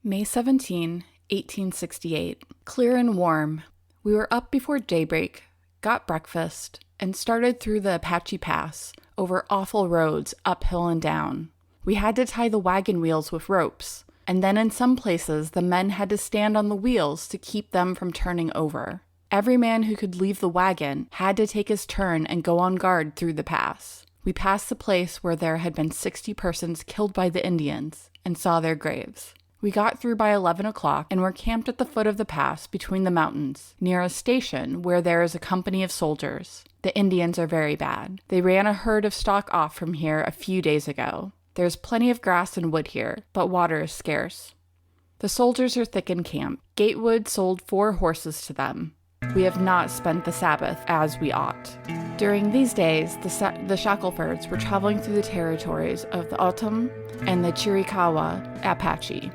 May 17, 1868. Clear and warm. We were up before daybreak, got breakfast, and started through the Apache Pass, over awful roads, uphill and down. We had to tie the wagon wheels with ropes, and then in some places the men had to stand on the wheels to keep them from turning over. Every man who could leave the wagon had to take his turn and go on guard through the pass. We passed the place where there had been 60 persons killed by the Indians, and saw their graves. We got through by 11 o'clock and were camped at the foot of the pass between the mountains, near a station where there is a company of soldiers. The Indians are very bad. They ran a herd of stock off from here a few days ago. There's plenty of grass and wood here, but water is scarce. The soldiers are thick in camp. Gatewood sold 4 horses to them. We have not spent the Sabbath as we ought. During these days, the Shackelfords were traveling through the territories of the O'odham and the Chiricahua Apache.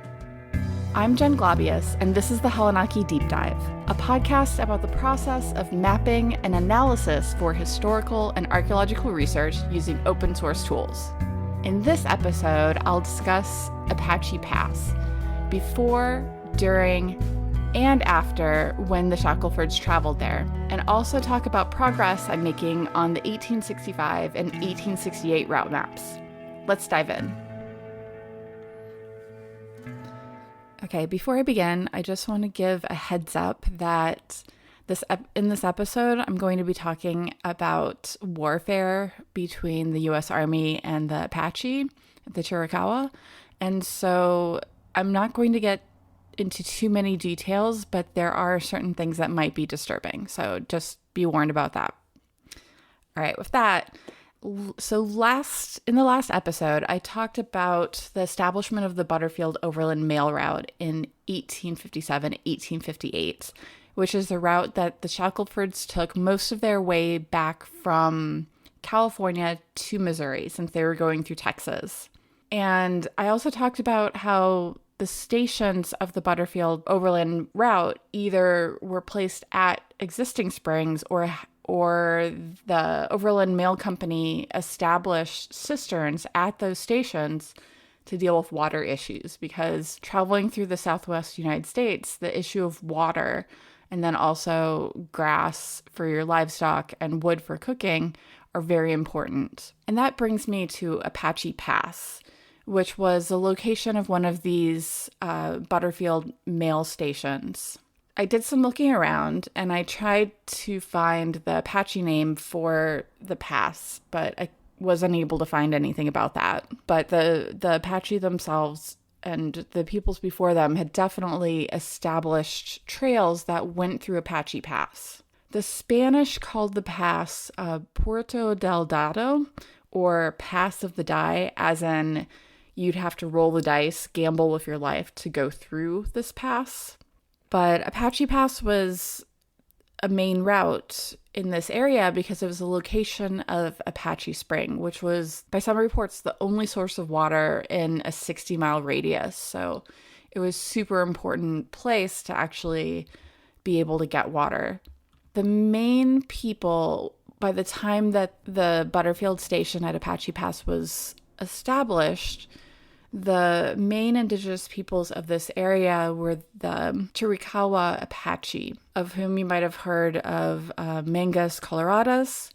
I'm Jen Glabius, and this is the Halenaki Deep Dive, a podcast about the process of mapping and analysis for historical and archaeological research using open source tools. In this episode, I'll discuss Apache Pass, before, during, and after when the Shackelfords traveled there, and also talk about progress I'm making on the 1865 and 1868 route maps. Let's dive in. Okay, before I begin, I just want to give a heads up that in this episode, I'm going to be talking about warfare between the U.S. Army and the Apache, the Chiricahua, and so I'm not going to get into too many details, but there are certain things that might be disturbing, so just be warned about that. All right, with that, so in the last episode, I talked about the establishment of the Butterfield Overland Mail Route in 1857-1858, which is the route that the Shackelfords took most of their way back from California to Missouri, since they were going through Texas. And I also talked about how the stations of the Butterfield Overland Route either were placed at existing springs or the Overland Mail Company established cisterns at those stations to deal with water issues, because traveling through the Southwest United States, the issue of water and then also grass for your livestock and wood for cooking are very important. And that brings me to Apache Pass, which was the location of one of these Butterfield mail stations. I did some looking around, and I tried to find the Apache name for the pass, but I was unable to find anything about that. But the Apache themselves and the peoples before them had definitely established trails that went through Apache Pass. The Spanish called the pass Puerto del Dado, or Pass of the Die, as in you'd have to roll the dice, gamble with your life to go through this pass. But Apache Pass was a main route in this area because it was the location of Apache Spring, which was, by some reports, the only source of water in a 60-mile radius. So it was a super important place to actually be able to get water. The main people, by the time that the Butterfield station at Apache Pass was established, the main indigenous peoples of this area were the Chiricahua Apache, of whom you might have heard of Mangus Coloradas,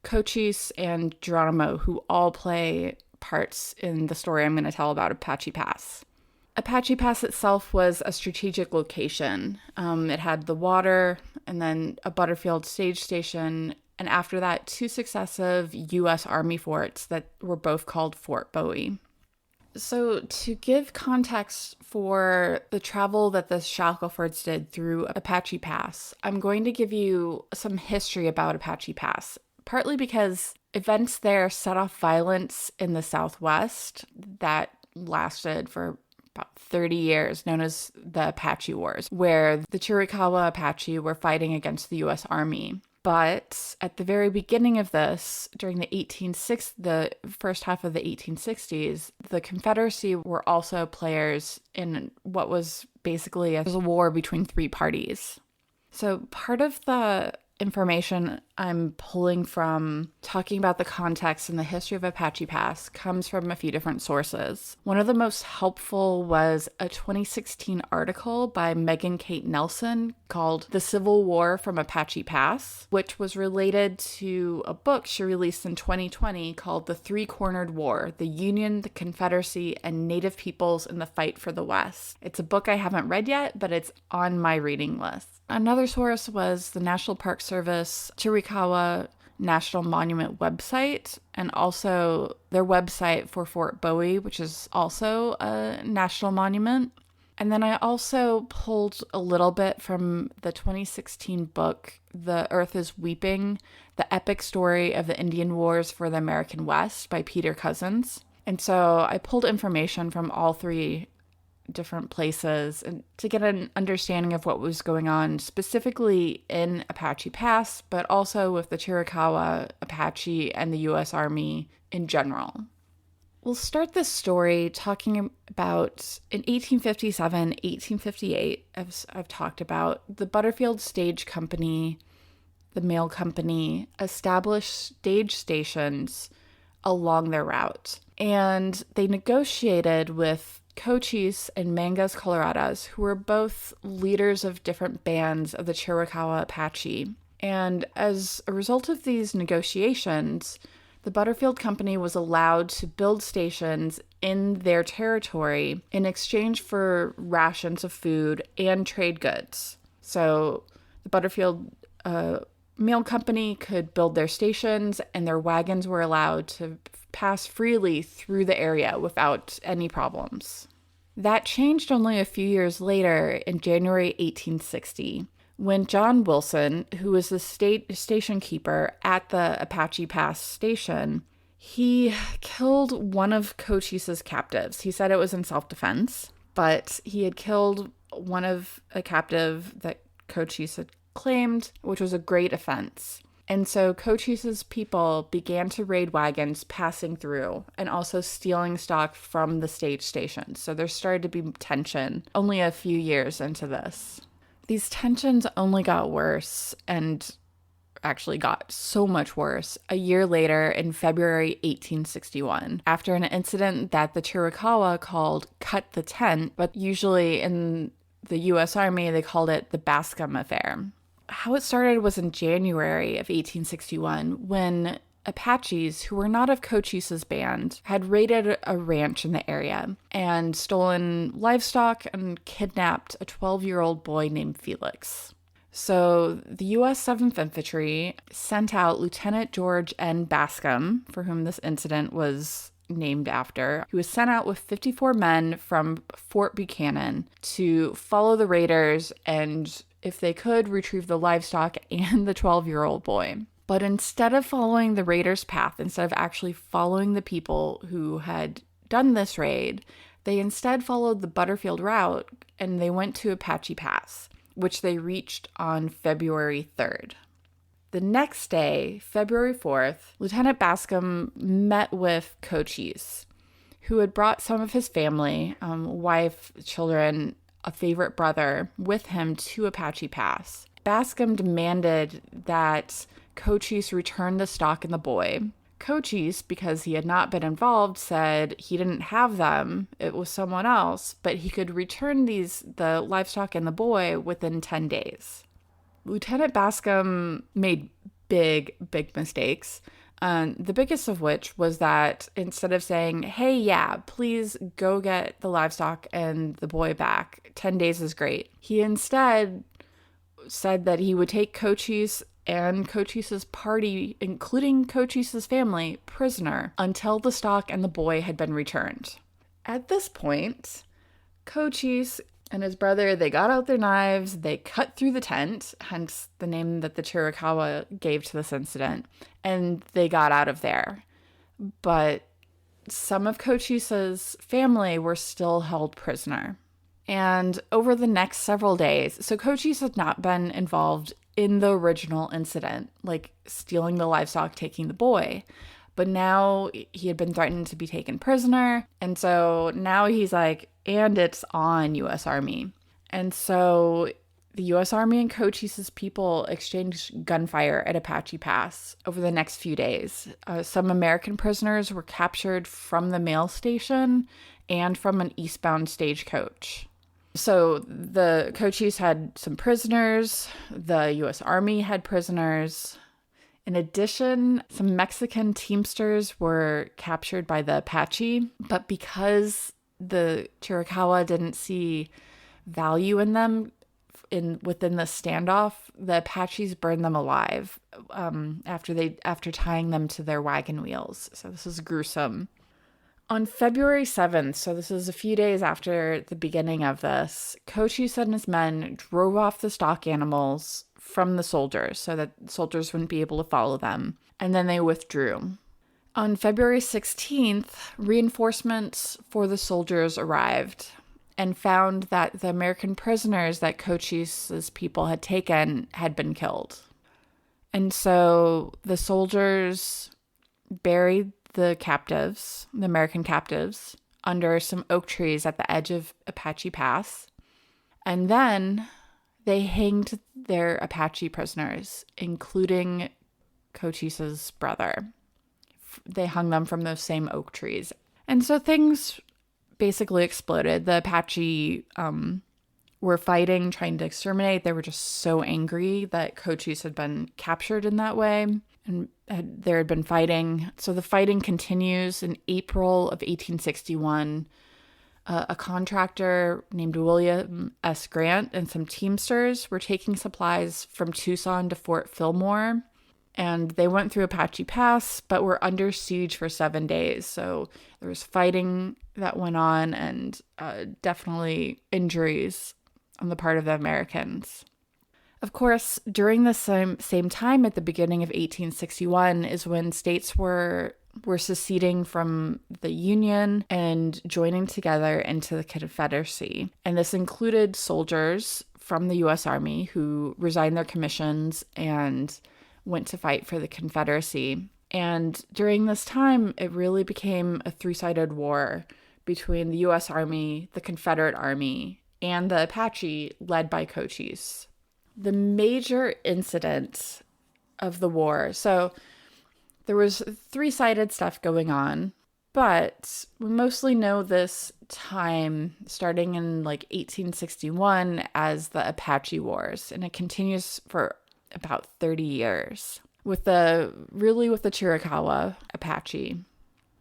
Cochise, and Geronimo, who all play parts in the story I'm going to tell about Apache Pass. Apache Pass itself was a strategic location. It had the water and then a Butterfield stage station, and after that, 2 successive U.S. Army forts that were both called Fort Bowie. So to give context for the travel that the Shackelfords did through Apache Pass, I'm going to give you some history about Apache Pass, partly because events there set off violence in the Southwest that lasted for about 30 years, known as the Apache Wars, where the Chiricahua Apache were fighting against the U.S. Army. But at the very beginning of this, during the first half of the 1860s, the Confederacy were also players in what was basically a war between 3 parties. So part of the information I'm pulling from talking about the context and the history of Apache Pass comes from a few different sources. One of the most helpful was a 2016 article by Megan Kate Nelson called The Civil War from Apache Pass, which was related to a book she released in 2020 called The Three-Cornered War: The Union, the Confederacy, and Native Peoples in the Fight for the West. It's a book I haven't read yet, but it's on my reading list. Another source was the National Park Service Chiricahua National Monument website, and also their website for Fort Bowie, which is also a national monument. And then I also pulled a little bit from the 2016 book, The Earth is Weeping, The Epic Story of the Indian Wars for the American West by Peter Cousins. And so I pulled information from all three different places and to get an understanding of what was going on specifically in Apache Pass, but also with the Chiricahua Apache and the U.S. Army in general. We'll start this story talking about in 1857, 1858, as I've talked about, the Butterfield Stage Company, the mail company, established stage stations along their route. And they negotiated with Cochise and Mangas Coloradas, who were both leaders of different bands of the Chiricahua Apache. And as a result of these negotiations, the Butterfield Company was allowed to build stations in their territory in exchange for rations of food and trade goods. So the Butterfield Mail Company could build their stations, and their wagons were allowed to pass freely through the area without any problems. That changed only a few years later in January 1860, when John Wilson, who was the station keeper at the Apache Pass station, he killed one of Cochise's captives. He said it was in self-defense, but he had killed one of a captive that Cochise had claimed, which was a great offense. And so Cochise's people began to raid wagons passing through and also stealing stock from the stage stations. So there started to be tension only a few years into this. These tensions only got worse and actually got so much worse a year later in February 1861, after an incident that the Chiricahua called Cut the Tent, but usually in the U.S. Army they called it the Bascom Affair. How it started was in January of 1861 when Apaches, who were not of Cochise's band, had raided a ranch in the area and stolen livestock and kidnapped a 12-year-old boy named Felix. So the U.S. 7th Infantry sent out Lieutenant George N. Bascom, for whom this incident was named after. He was sent out with 54 men from Fort Buchanan to follow the raiders and, if they could, retrieve the livestock and the 12-year-old boy. But instead of following the raiders' path, instead of actually following the people who had done this raid, they instead followed the Butterfield route and they went to Apache Pass, which they reached on February 3rd. The next day, February 4th, Lieutenant Bascom met with Cochise, who had brought some of his family, wife, children, a favorite brother, with him to Apache Pass. Bascom demanded that Cochise return the stock and the boy. Cochise, because he had not been involved, said he didn't have them, it was someone else, but he could return the livestock and the boy within 10 days. Lieutenant Bascom made big mistakes. The biggest of which was that instead of saying, hey, yeah, please go get the livestock and the boy back, 10 days is great, he instead said that he would take Cochise and Cochise's party, including Cochise's family, prisoner until the stock and the boy had been returned. At this point, Cochise and his brother, they got out their knives, they cut through the tent, hence the name that the Chiricahua gave to this incident, and they got out of there. But some of Cochise's family were still held prisoner. And over the next several days, so Cochise had not been involved in the original incident, like stealing the livestock, taking the boy. But now he had been threatened to be taken prisoner. And so now he's like, and it's on U.S. Army. And so The U.S. Army and Cochise's people exchanged gunfire at Apache Pass over the next few days. Some American prisoners were captured from the mail station and from an eastbound stagecoach. So the Cochise had some prisoners, the U.S. Army had prisoners. In addition, some Mexican Teamsters were captured by the Apache, but because the Chiricahua didn't see value in them within the standoff, the Apaches burned them alive after tying them to their wagon wheels. So this is gruesome. On February 7th, so this is a few days after the beginning of this, Cochise and his men drove off the stock animals from the soldiers so that soldiers wouldn't be able to follow them, and then they withdrew. On February 16th, reinforcements for the soldiers arrived and found that the American prisoners that Cochise's people had taken had been killed. And so the soldiers buried the American captives, under some oak trees at the edge of Apache Pass. And then they hanged their Apache prisoners, including Cochise's brother. They hung them from those same oak trees. And so things basically exploded. The Apache were fighting, trying to exterminate. They were just so angry that Cochise had been captured in that way. And there had been fighting. So the fighting continues. In April of 1861, a contractor named William S. Grant and some Teamsters were taking supplies from Tucson to Fort Fillmore. And they went through Apache Pass, but were under siege for 7 days. So there was fighting that went on and definitely injuries on the part of the Americans. Of course, during the same time at the beginning of 1861 is when states were seceding from the Union and joining together into the Confederacy. And this included soldiers from the U.S. Army who resigned their commissions and went to fight for the Confederacy. And during this time, it really became a three-sided war between the U.S. Army, the Confederate Army, and the Apache led by Cochise. The major incident of the war, so there was three-sided stuff going on, but we mostly know this time starting in 1861 as the Apache Wars, and it continues for about 30 years with the Chiricahua Apache.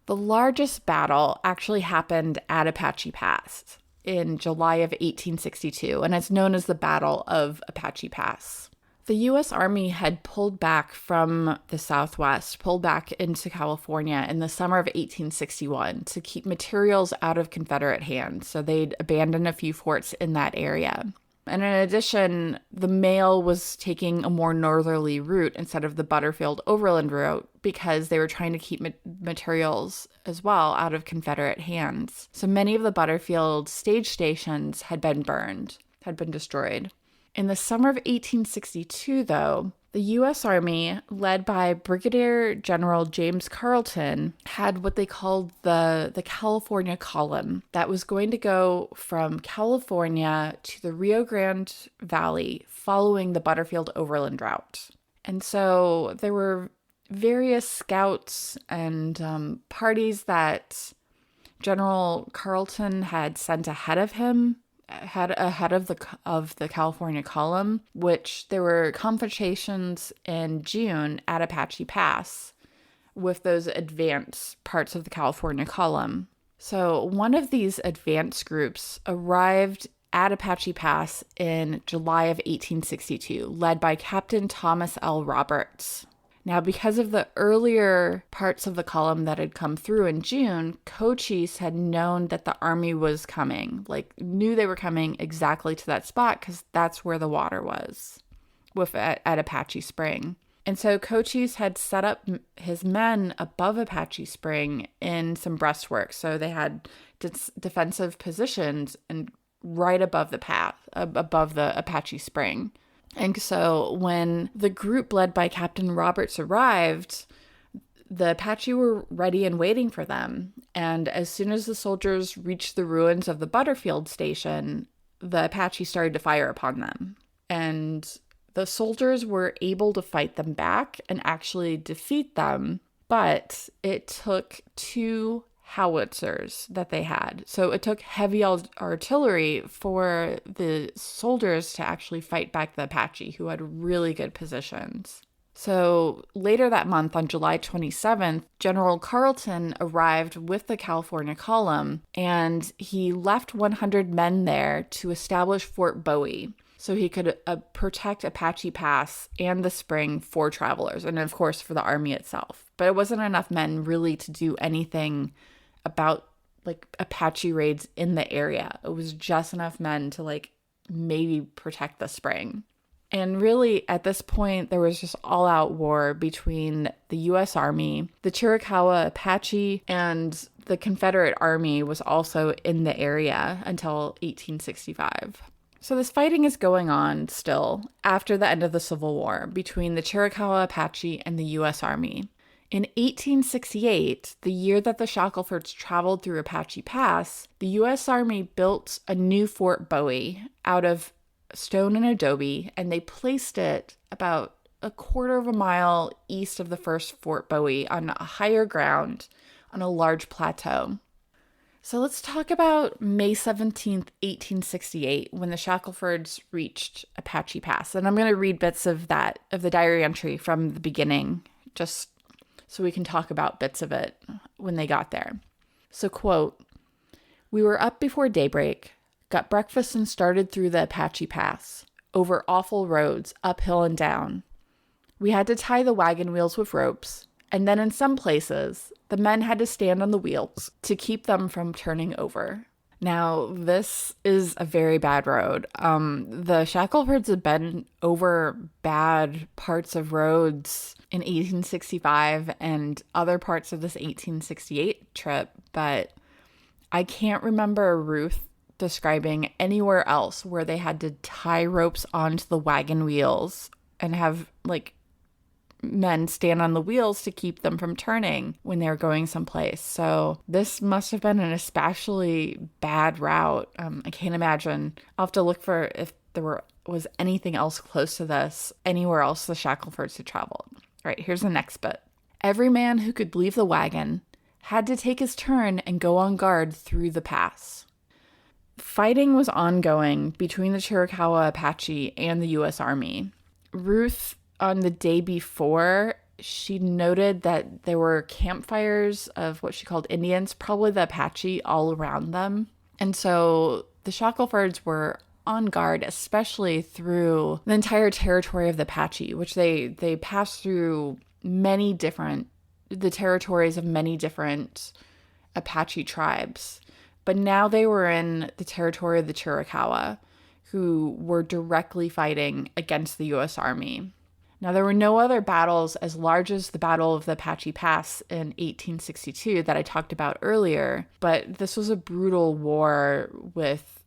The largest battle actually happened at Apache Pass in July of 1862, and it's known as the Battle of Apache Pass. The U.S. Army had pulled back from the Southwest, pulled back into California in the summer of 1861 to keep materials out of Confederate hands, so they'd abandoned a few forts in that area. And in addition, the mail was taking a more northerly route instead of the Butterfield overland route because they were trying to keep materials as well out of Confederate hands. So many of the Butterfield stage stations had been burned, had been destroyed. In the summer of 1862, though, the U.S. Army, led by Brigadier General James Carleton, had what they called the California Column that was going to go from California to the Rio Grande Valley following the Butterfield Overland Route. And so there were various scouts and parties that General Carleton had sent ahead of him, ahead of the California Column, which there were confrontations in June at Apache Pass with those advanced parts of the California Column. So one of these advanced groups arrived at Apache Pass in July of 1862, led by Captain Thomas L. Roberts. Now, because of the earlier parts of the column that had come through in June, Cochise had known that the army was coming, knew they were coming exactly to that spot because that's where the water was at Apache Spring. And so Cochise had set up his men above Apache Spring in some breastworks. So they had defensive positions and right above the path, above the Apache Spring. And so when the group led by Captain Roberts arrived, the Apache were ready and waiting for them. And as soon as the soldiers reached the ruins of the Butterfield station, the Apache started to fire upon them. And the soldiers were able to fight them back and actually defeat them, but it took 2 howitzers that they had. So it took heavy artillery for the soldiers to actually fight back the Apache, who had really good positions. So later that month, on July 27th, General Carleton arrived with the California Column, and he left 100 men there to establish Fort Bowie so he could protect Apache Pass and the spring for travelers, and of course for the army itself. But it wasn't enough men really to do anything about like Apache raids in the area. It was just enough men to like maybe protect the spring. And really, at this point, there was just all-out war between the U.S. Army, the Chiricahua Apache, and the Confederate Army was also in the area until 1865. So this fighting is going on still after the end of the Civil War between the Chiricahua Apache and the U.S. Army. In 1868, the year that the Shackelfords traveled through Apache Pass, the U.S. Army built a new Fort Bowie out of stone and adobe, and they placed it about a quarter of a mile east of the first Fort Bowie on a higher ground on a large plateau. So let's talk about May 17th, 1868, when the Shackelfords reached Apache Pass. And I'm going to read bits of that, of the diary entry from the beginning, just so we can talk about bits of it when they got there. So, quote, "We were up before daybreak, got breakfast and started through the Apache Pass, over awful roads, uphill and down. We had to tie the wagon wheels with ropes, and then in some places, the men had to stand on the wheels to keep them from turning over." Now, this is a very bad road. The Shackelfords had been over bad parts of roads in 1865 and other parts of this 1868 trip, but I can't remember Ruth describing anywhere else where they had to tie ropes onto the wagon wheels and have like men stand on the wheels to keep them from turning when they were going someplace. So this must have been an especially bad route. I can't imagine. I'll have to look for if there was anything else close to this, anywhere else the Shackelfords had traveled. All right, here's the next bit. "Every man who could leave the wagon had to take his turn and go on guard through the pass." Fighting was ongoing between the Chiricahua Apache and the U.S. Army. Ruth, on the day before, she noted that there were campfires of what she called Indians, probably the Apache, all around them. And so the Shackelfords were on guard, especially through the entire territory of the Apache, which they passed through the territories of many different Apache tribes. But now they were in the territory of the Chiricahua, who were directly fighting against the U.S. Army. Now, there were no other battles as large as the Battle of the Apache Pass in 1862 that I talked about earlier, but this was a brutal war with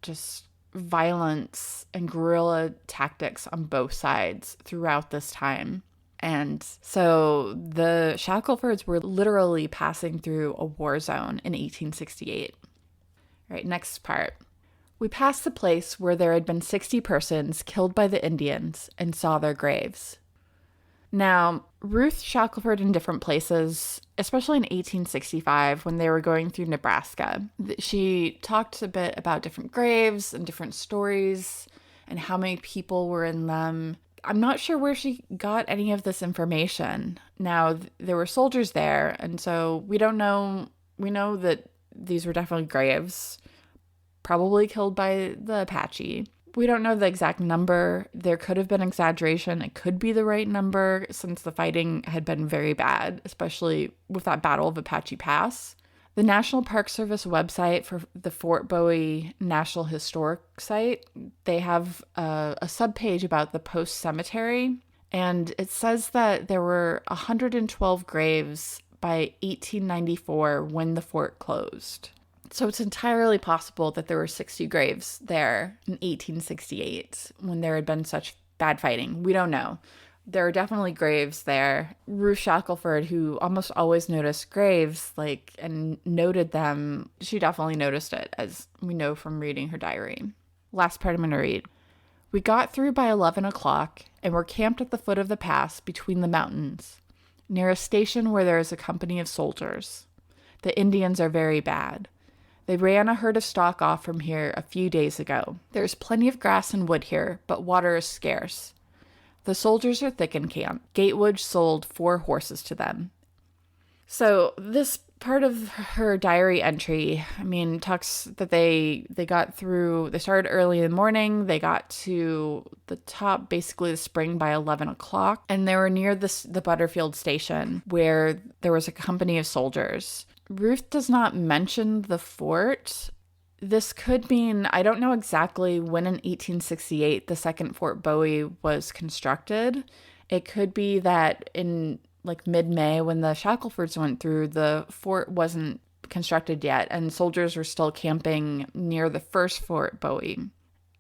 just violence and guerrilla tactics on both sides throughout this time. And so the Shackelfords were literally passing through a war zone in 1868. All right, next part. "We passed the place where there had been 60 persons killed by the Indians and saw their graves." Now, Ruth Shackelford in different places, especially in 1865 when they were going through Nebraska, she talked a bit about different graves and different stories and how many people were in them. I'm not sure where she got any of this information. Now, there were soldiers there, and so we don't know. We know that these were definitely graves, probably killed by the Apache. We don't know the exact number. There could have been exaggeration. It could be the right number since the fighting had been very bad, especially with that Battle of Apache Pass. The National Park Service website for the Fort Bowie National Historic Site, they have a subpage about the Post Cemetery, and it says that there were 112 graves by 1894 when the fort closed. So it's entirely possible that there were 60 graves there in 1868 when there had been such bad fighting. We don't know. There are definitely graves there. Ruth Shackelford, who almost always noticed graves, and noted them, she definitely noticed it, as we know from reading her diary. Last part I'm going to read. We got through by 11 o'clock and were camped at the foot of the pass between the mountains, near a station where there is a company of soldiers. The Indians are very bad. They ran a herd of stock off from here a few days ago. There is plenty of grass and wood here, but water is scarce. The soldiers are thick in camp. Gatewood sold 4 horses to them. So this part of her diary entry, talks that they started early in the morning. They got to the top, basically the spring, by 11 o'clock. And they were near the Butterfield station where there was a company of soldiers. Ruth does not mention the fort. This could mean, I don't know exactly when in 1868 the second Fort Bowie was constructed. It could be that in mid-May, when the Shackelfords went through, the fort wasn't constructed yet, and soldiers were still camping near the first Fort Bowie.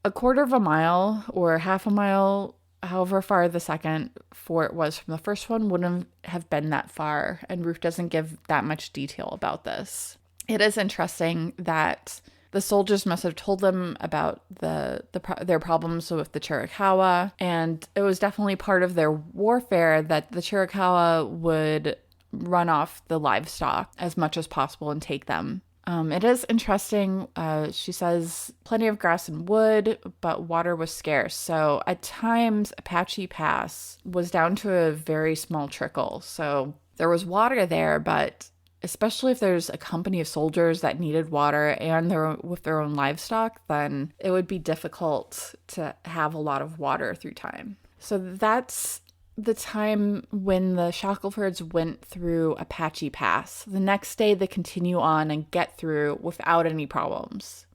A quarter of a mile or half a mile, however far the second fort was from the first one, wouldn't have been that far, and Ruth doesn't give that much detail about this. It is interesting that the soldiers must have told them about their problems with the Chiricahua, and it was definitely part of their warfare that the Chiricahua would run off the livestock as much as possible and take them. It is interesting. She says plenty of grass and wood, but water was scarce. So at times, Apache Pass was down to a very small trickle. So there was water there, but especially if there's a company of soldiers that needed water and with their own livestock, then it would be difficult to have a lot of water through time. So that's the time when the Shackelfords went through Apache Pass. The next day, they continue on and get through without any problems.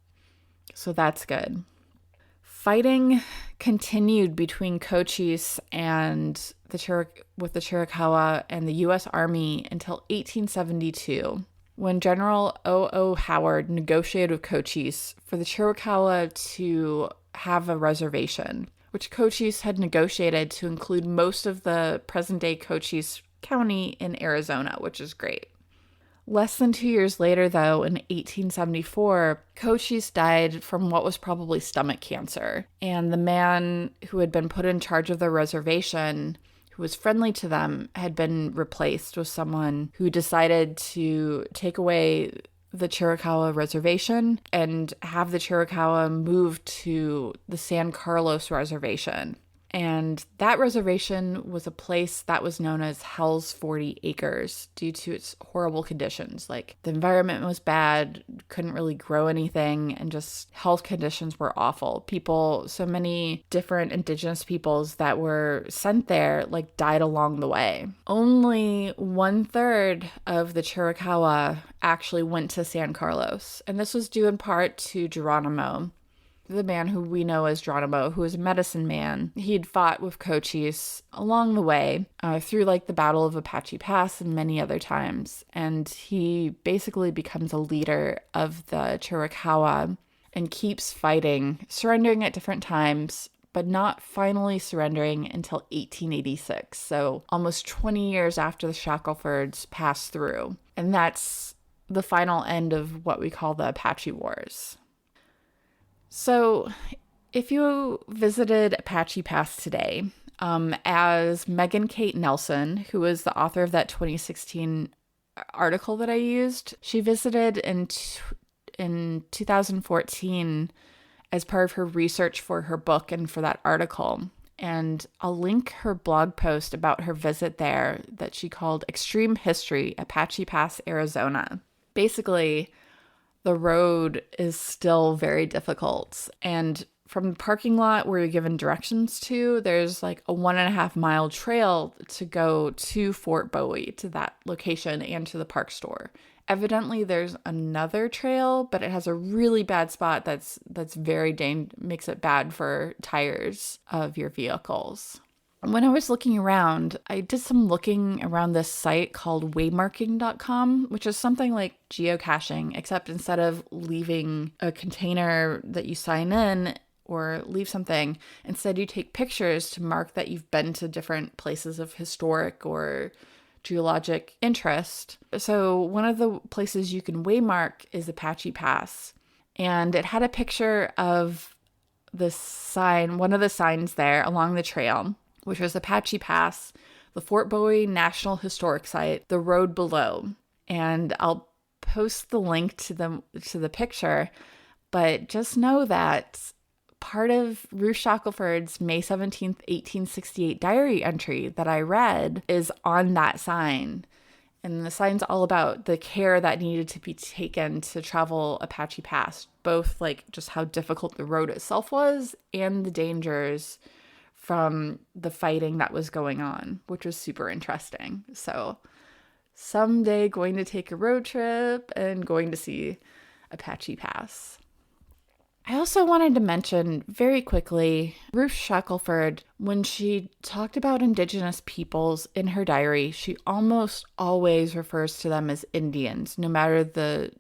So that's good. Fighting continued between Cochise and the Chiricahua and the U.S. Army until 1872, when General O.O. Howard negotiated with Cochise for the Chiricahua to have a reservation, which Cochise had negotiated to include most of the present-day Cochise County in Arizona, which is great. Less than 2 years later, though, in 1874, Cochise died from what was probably stomach cancer, and the man who had been put in charge of the reservation, who was friendly to them, had been replaced with someone who decided to take away the Chiricahua reservation and have the Chiricahua move to the San Carlos reservation. And that reservation was a place that was known as Hell's 40 Acres due to its horrible conditions. Like, the environment was bad, couldn't really grow anything, and just health conditions were awful. So many different indigenous peoples that were sent there, died along the way. Only 1/3 of the Chiricahua actually went to San Carlos, and this was due in part to Geronimo, the man who we know as Geronimo, who was a medicine man. He'd fought with Cochise along the way through the Battle of Apache Pass and many other times. And he basically becomes a leader of the Chiricahua and keeps fighting, surrendering at different times, but not finally surrendering until 1886. So almost 20 years after the Shackelfords passed through. And that's the final end of what we call the Apache Wars. So if you visited Apache Pass today, as Megan Kate Nelson, who is the author of that 2016 article that I used, she visited in 2014 as part of her research for her book and for that article. And I'll link her blog post about her visit there that she called Extreme History, Apache Pass, Arizona. Basically, the road is still very difficult. And from the parking lot where you're given directions to, there's a 1.5 mile trail to go to Fort Bowie, to that location, and to the park store. Evidently, there's another trail, but it has a really bad spot that's very makes it bad for tires of your vehicles. When I was looking around, I did some looking around this site called waymarking.com, which is something like geocaching, except instead of leaving a container that you sign in or leave something, instead you take pictures to mark that you've been to different places of historic or geologic interest. So one of the places you can waymark is Apache Pass. And it had a picture of this sign, one of the signs there along the trail, which was Apache Pass, the Fort Bowie National Historic Site, the road below. And I'll post the link to the picture, but just know that part of Ruth Shackelford's May 17th, 1868 diary entry that I read is on that sign. And the sign's all about the care that needed to be taken to travel Apache Pass, both like just how difficult the road itself was and the dangers from the fighting that was going on, which was super interesting. So someday going to take a road trip and going to see Apache Pass. I also wanted to mention very quickly, Ruth Shackelford, when she talked about Indigenous peoples in her diary, she almost always refers to them as Indians, no matter the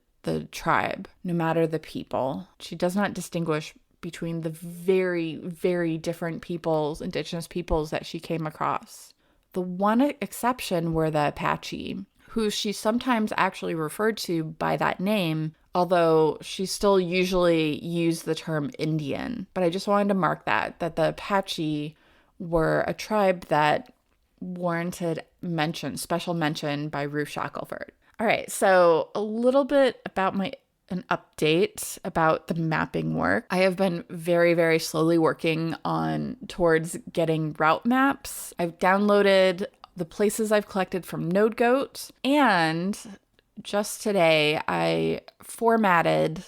tribe, no matter the people. She does not distinguish between the very, very different peoples, Indigenous peoples that she came across. The one exception were the Apache, who she sometimes actually referred to by that name, although she still usually used the term Indian. But I just wanted to mark that the Apache were a tribe that warranted special mention by Ruth Shackelford. All right, so a little bit about an update about the mapping work. I have been very, very slowly working towards getting route maps. I've downloaded the places I've collected from NodeGoat, and just today I formatted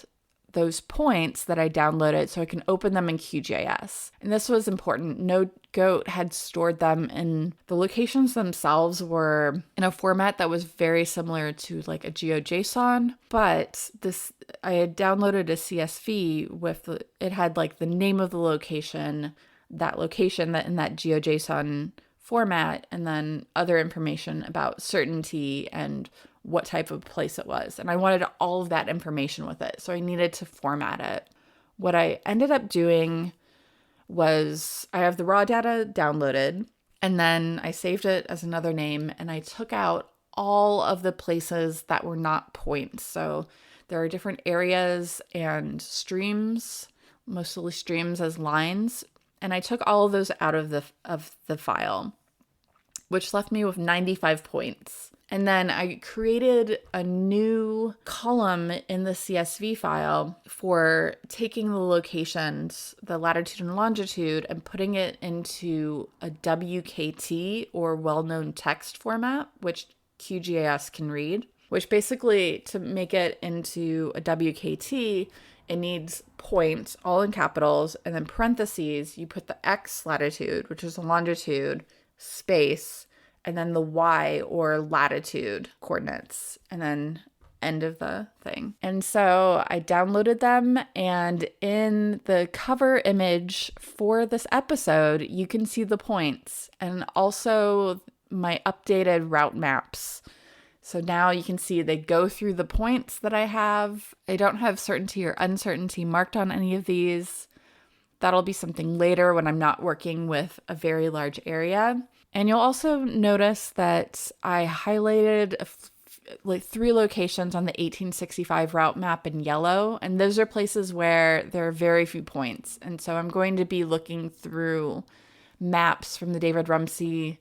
those points that I downloaded so I can open them in QGIS. And this was important. NodeGoat had stored them in, the locations themselves were in a format that was very similar to like a GeoJSON, but I had downloaded a CSV it had like the name of the location that in that GeoJSON format, and then other information about certainty and what type of place it was. And I wanted all of that information with it, so I needed to format it. What I ended up doing was I have the raw data downloaded, and then I saved it as another name, and I took out all of the places that were not points. So there are different areas and streams, mostly streams as lines, and I took all of those out of the file, which left me with 95 points. And then I created a new column in the CSV file for taking the locations, the latitude and longitude, and putting it into a WKT, or well-known text format, which QGIS can read, which basically, to make it into a WKT, it needs points, all in capitals, and then parentheses, you put the X latitude, which is the longitude, space, and then the Y or latitude coordinates, and then end of the thing. And so I downloaded them, and in the cover image for this episode, you can see the points and also my updated route maps. So now you can see they go through the points that I have. I don't have certainty or uncertainty marked on any of these. That'll be something later when I'm not working with a very large area. And you'll also notice that I highlighted like 3 locations on the 1865 route map in yellow, and those are places where there are very few points. And so I'm going to be looking through maps from the David Rumsey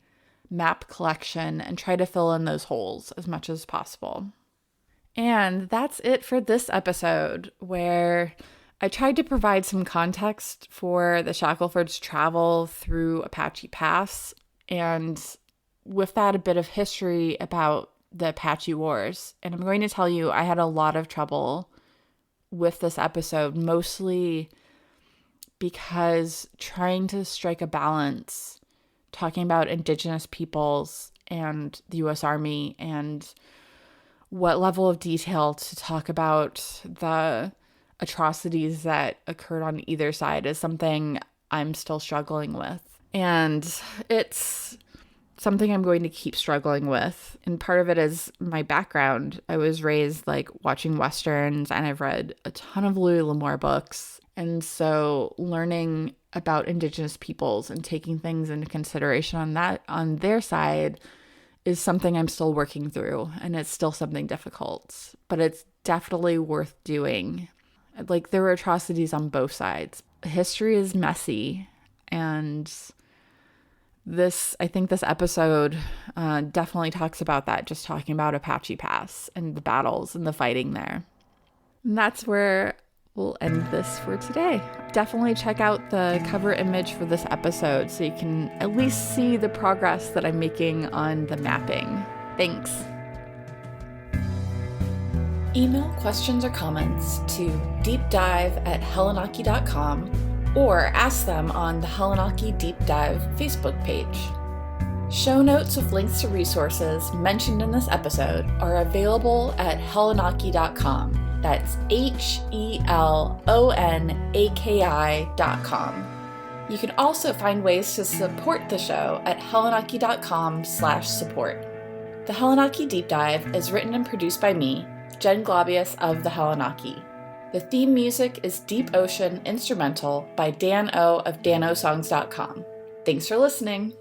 map collection and try to fill in those holes as much as possible. And that's it for this episode, where I tried to provide some context for the Shackelfords' travel through Apache Pass, and with that, a bit of history about the Apache Wars. And I'm going to tell you, I had a lot of trouble with this episode, mostly because trying to strike a balance, talking about Indigenous peoples and the U.S. Army, and what level of detail to talk about the atrocities that occurred on either side is something I'm still struggling with. And it's something I'm going to keep struggling with. And part of it is my background. I was raised like watching Westerns, and I've read a ton of Louis L'Amour books. And so learning about Indigenous peoples and taking things into consideration on their side is something I'm still working through. And it's still something difficult, but it's definitely worth doing. Like, there were atrocities on both sides. History is messy, and I think this episode definitely talks about that, just talking about Apache Pass and the battles and the fighting there. And that's where we'll end this for today. Definitely check out the cover image for this episode so you can at least see the progress that I'm making on the mapping. Thanks. Email questions or comments to deepdive@hellenaki.com or ask them on the Hellenaki Deep Dive Facebook page. Show notes with links to resources mentioned in this episode are available at hellenaki.com. That's HELONAKI.com. You can also find ways to support the show at hellenaki.com/support. The Hellenaki Deep Dive is written and produced by me, Jen Globius of the Hellenaki. The theme music is Deep Ocean Instrumental by Dan O of danosongs.com. Thanks for listening.